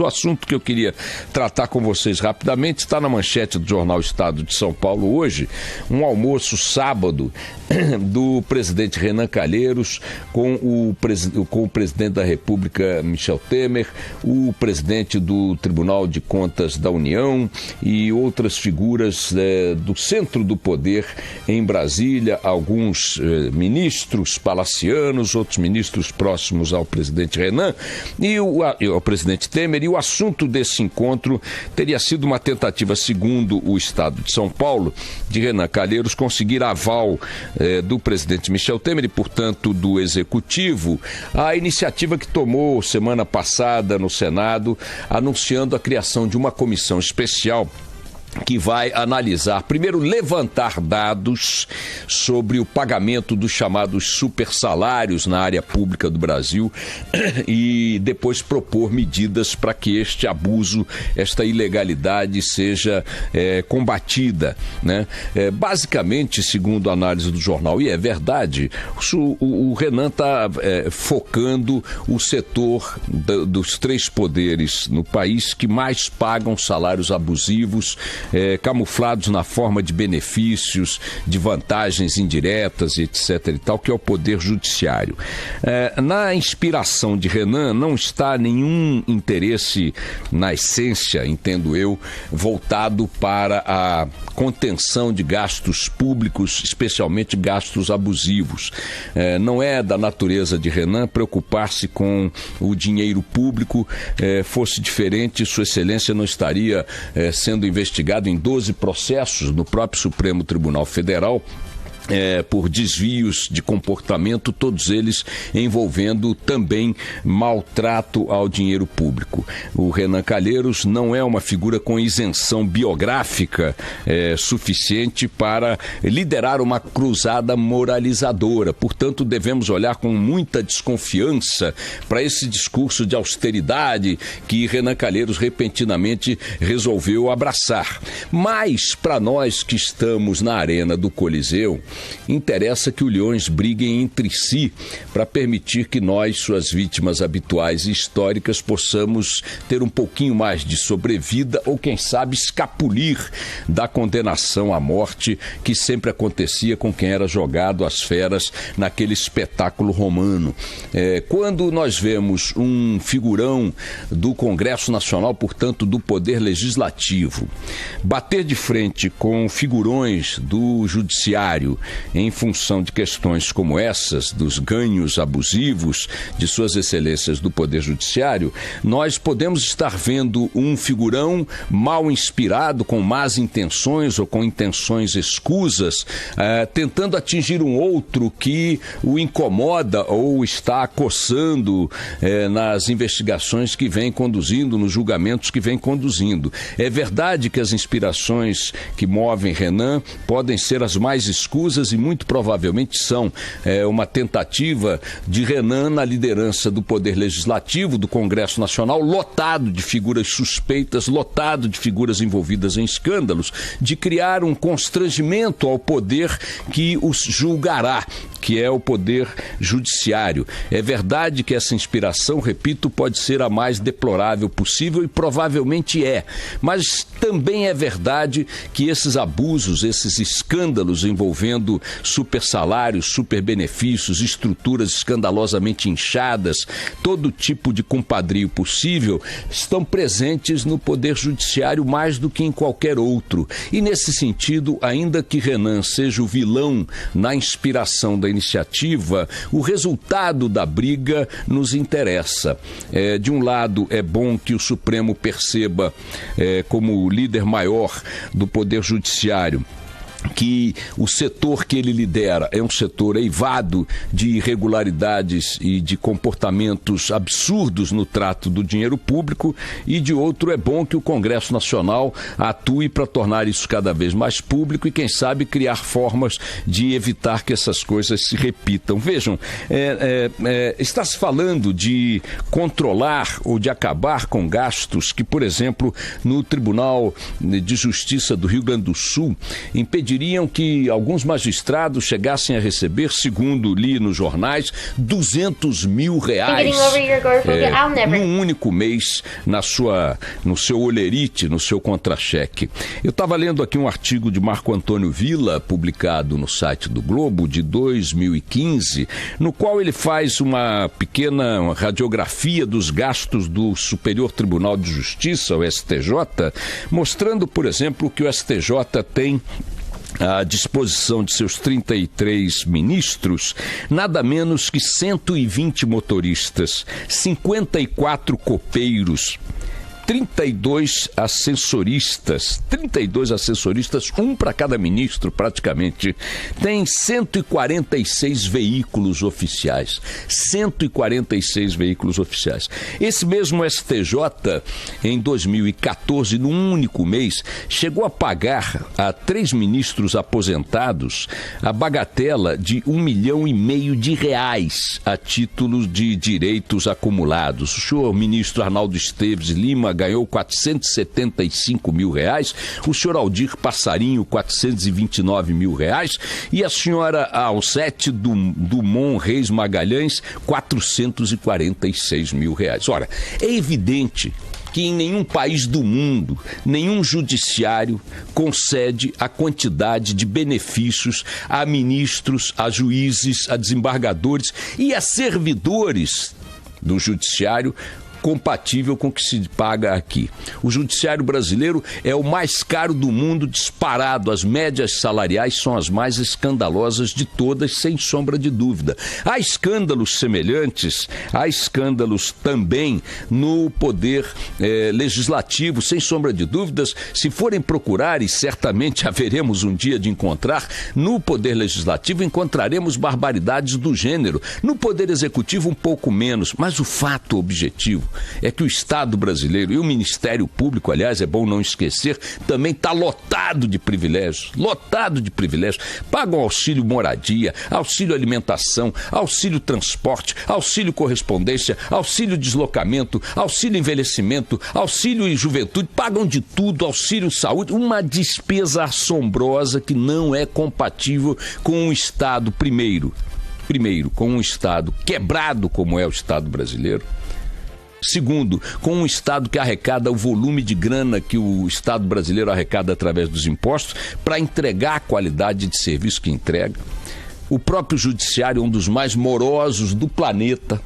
O assunto que eu queria tratar com vocês rapidamente está na manchete do jornal Estado de São Paulo hoje, um almoço sábado do presidente Renan Calheiros com o presidente da República Michel Temer, o presidente do Tribunal de Contas da União e outras figuras do centro do poder em Brasília, alguns ministros palacianos, outros ministros próximos ao presidente Renan e ao presidente Temer. E o assunto desse encontro teria sido uma tentativa, segundo o Estado de São Paulo, de Renan Calheiros conseguir aval do presidente Michel Temer e, portanto, do Executivo, a iniciativa que tomou semana passada no Senado, anunciando a criação de uma comissão especial que vai analisar, primeiro, levantar dados sobre o pagamento dos chamados supersalários na área pública do Brasil e depois propor medidas para que este abuso, esta ilegalidade seja combatida, né? Basicamente, segundo a análise do jornal, e é verdade, o Renan está focando o setor dos três poderes no país que mais pagam salários abusivos, camuflados na forma de benefícios, de vantagens indiretas, etc. e tal, que é o Poder Judiciário. Na inspiração de Renan não está nenhum interesse, na essência, entendo eu, voltado para a contenção de gastos públicos, especialmente gastos abusivos. Não é da natureza de Renan preocupar-se com o dinheiro público. Fosse diferente, Sua Excelência não estaria sendo investigado em 12 processos no próprio Supremo Tribunal Federal por desvios de comportamento, todos eles envolvendo também maltrato ao dinheiro público. O Renan Calheiros não é uma figura com isenção biográfica suficiente para liderar uma cruzada moralizadora. Portanto, devemos olhar com muita desconfiança para esse discurso de austeridade que Renan Calheiros repentinamente resolveu abraçar. Mas, para nós que estamos na arena do Coliseu, interessa que os leões briguem entre si para permitir que nós, suas vítimas habituais e históricas, possamos ter um pouquinho mais de sobrevida ou, quem sabe, escapulir da condenação à morte que sempre acontecia com quem era jogado às feras naquele espetáculo romano. Quando nós vemos um figurão do Congresso Nacional, portanto do Poder Legislativo, bater de frente com figurões do Judiciário em função de questões como essas, dos ganhos abusivos de Suas Excelências do Poder Judiciário, nós podemos estar vendo um figurão mal inspirado, com más intenções ou com intenções escusas, tentando atingir um outro que o incomoda ou está acossando nas investigações que vem conduzindo, nos julgamentos que vem conduzindo. É verdade que as inspirações que movem Renan podem ser as mais escusas e muito provavelmente são uma tentativa de Renan na liderança do Poder Legislativo, do Congresso Nacional, lotado de figuras suspeitas, lotado de figuras envolvidas em escândalos, de criar um constrangimento ao poder que os julgará, que é o Poder Judiciário. É verdade que essa inspiração, repito, pode ser a mais deplorável possível e provavelmente é. Mas também é verdade que esses abusos, esses escândalos envolvendo supersalários, superbenefícios, estruturas escandalosamente inchadas, todo tipo de compadrio possível, estão presentes no Poder Judiciário mais do que em qualquer outro. E nesse sentido, ainda que Renan seja o vilão na inspiração da iniciativa, o resultado da briga nos interessa. De um lado, é bom que o Supremo perceba, como líder maior do Poder Judiciário, que o setor que ele lidera é um setor eivado de irregularidades e de comportamentos absurdos no trato do dinheiro público, e de outro, é bom que o Congresso Nacional atue para tornar isso cada vez mais público e, quem sabe, criar formas de evitar que essas coisas se repitam. Vejam, está se falando de controlar ou de acabar com gastos que, por exemplo, no Tribunal de Justiça do Rio Grande do Sul impediram impediriam que alguns magistrados chegassem a receber, segundo li nos jornais, R$200 mil num único mês no seu olerite, no seu contra-cheque. Eu estava lendo aqui um artigo de Marco Antônio Villa, publicado no site do Globo, de 2015, no qual ele faz uma pequena radiografia dos gastos do Superior Tribunal de Justiça, o STJ, mostrando, por exemplo, que o STJ tem à disposição de seus 33 ministros, nada menos que 120 motoristas, 54 copeiros, 32 assessoristas, um para cada ministro praticamente, tem 146 veículos oficiais, Esse mesmo STJ, em 2014, num único mês, chegou a pagar a 3 ministros aposentados a bagatela de R$1,5 milhão a título de direitos acumulados. O senhor ministro Arnaldo Esteves Lima ganhou R$475 mil, o senhor Aldir Passarinho R$429 mil e a senhora Alcete Dumont Reis Magalhães R$446 mil. Ora, é evidente que em nenhum país do mundo, nenhum judiciário concede a quantidade de benefícios a ministros, a juízes, a desembargadores e a servidores do judiciário compatível com o que se paga aqui. O judiciário brasileiro é o mais caro do mundo, disparado. As médias salariais são as mais escandalosas de todas, sem sombra de dúvida. Há escândalos semelhantes, há escândalos também no poder legislativo, sem sombra de dúvidas. Se forem procurar, e certamente haveremos um dia de encontrar, no poder legislativo encontraremos barbaridades do gênero. No poder executivo um pouco menos, mas o fato objetivo é que o Estado brasileiro e o Ministério Público, aliás, é bom não esquecer, também está lotado de privilégios, Pagam auxílio moradia, auxílio alimentação, auxílio transporte, auxílio correspondência, auxílio deslocamento, auxílio envelhecimento, auxílio juventude, pagam de tudo, auxílio saúde, uma despesa assombrosa que não é compatível com um Estado, primeiro, com um Estado quebrado como é o Estado brasileiro. Segundo, com um Estado que arrecada o volume de grana que o Estado brasileiro arrecada através dos impostos para entregar a qualidade de serviço que entrega. O próprio judiciário é um dos mais morosos do planeta.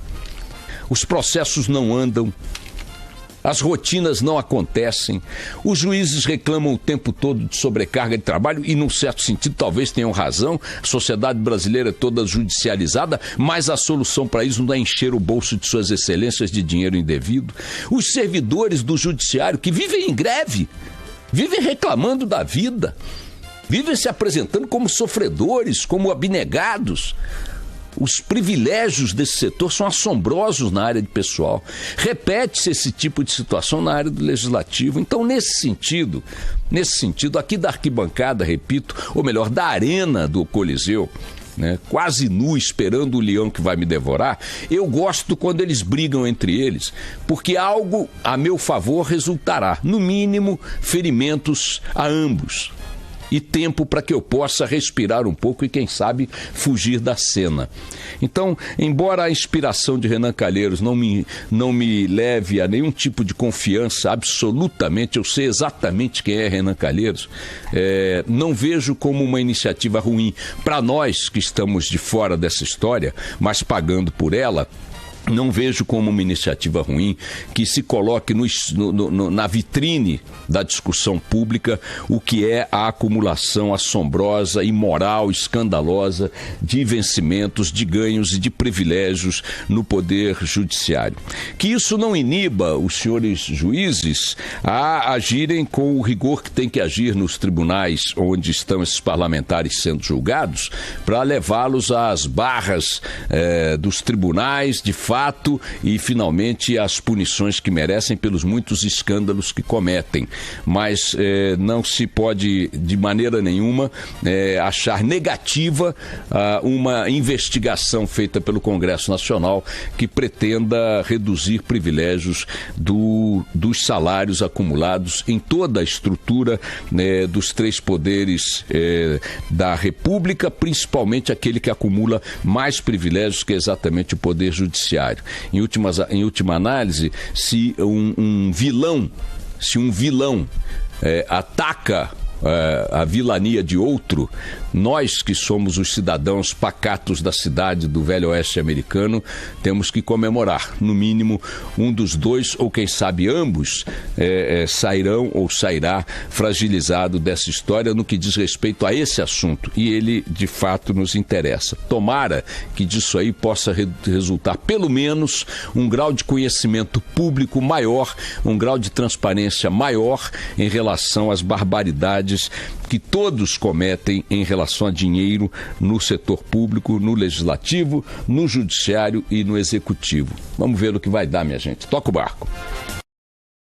Os processos não andam. As rotinas não acontecem, os juízes reclamam o tempo todo de sobrecarga de trabalho e, num certo sentido, talvez tenham razão. A sociedade brasileira é toda judicializada, mas a solução para isso não é encher o bolso de suas excelências de dinheiro indevido. Os servidores do judiciário que vivem em greve, vivem reclamando da vida, vivem se apresentando como sofredores, como abnegados. Os privilégios desse setor são assombrosos na área de pessoal. Repete-se esse tipo de situação na área do legislativo. Então, nesse sentido, aqui da arquibancada, repito, ou melhor, da arena do Coliseu, né, quase nu, esperando o leão que vai me devorar, eu gosto quando eles brigam entre eles, porque algo a meu favor resultará, no mínimo, ferimentos a ambos. E tempo para que eu possa respirar um pouco e, quem sabe, fugir da cena. Então, embora a inspiração de Renan Calheiros não me leve a nenhum tipo de confiança, absolutamente, eu sei exatamente quem é Renan Calheiros, não vejo como uma iniciativa ruim. Para nós que estamos de fora dessa história, mas pagando por ela, não vejo como uma iniciativa ruim que se coloque na vitrine da discussão pública o que é a acumulação assombrosa, imoral, escandalosa de vencimentos, de ganhos e de privilégios no poder judiciário. Que isso não iniba os senhores juízes a agirem com o rigor que tem que agir nos tribunais onde estão esses parlamentares sendo julgados, para levá-los às barras dos tribunais, de fato, fato e, finalmente, as punições que merecem pelos muitos escândalos que cometem. Mas não se pode, de maneira nenhuma, achar negativa uma investigação feita pelo Congresso Nacional que pretenda reduzir privilégios dos salários acumulados em toda a estrutura dos três poderes da República, principalmente aquele que acumula mais privilégios, que é exatamente o Poder Judiciário. Em última análise, se um vilão ataca a vilania de outro, nós que somos os cidadãos pacatos da cidade do Velho Oeste americano, temos que comemorar. No mínimo, um dos dois, ou quem sabe ambos, sairão ou sairá fragilizado dessa história no que diz respeito a esse assunto. E ele, de fato, nos interessa. Tomara que disso aí possa resultar, pelo menos, um grau de conhecimento público maior, um grau de transparência maior em relação às barbaridades que todos cometem em relação a dinheiro no setor público, no legislativo, no judiciário e no executivo. Vamos ver o que vai dar, minha gente. Toca o barco.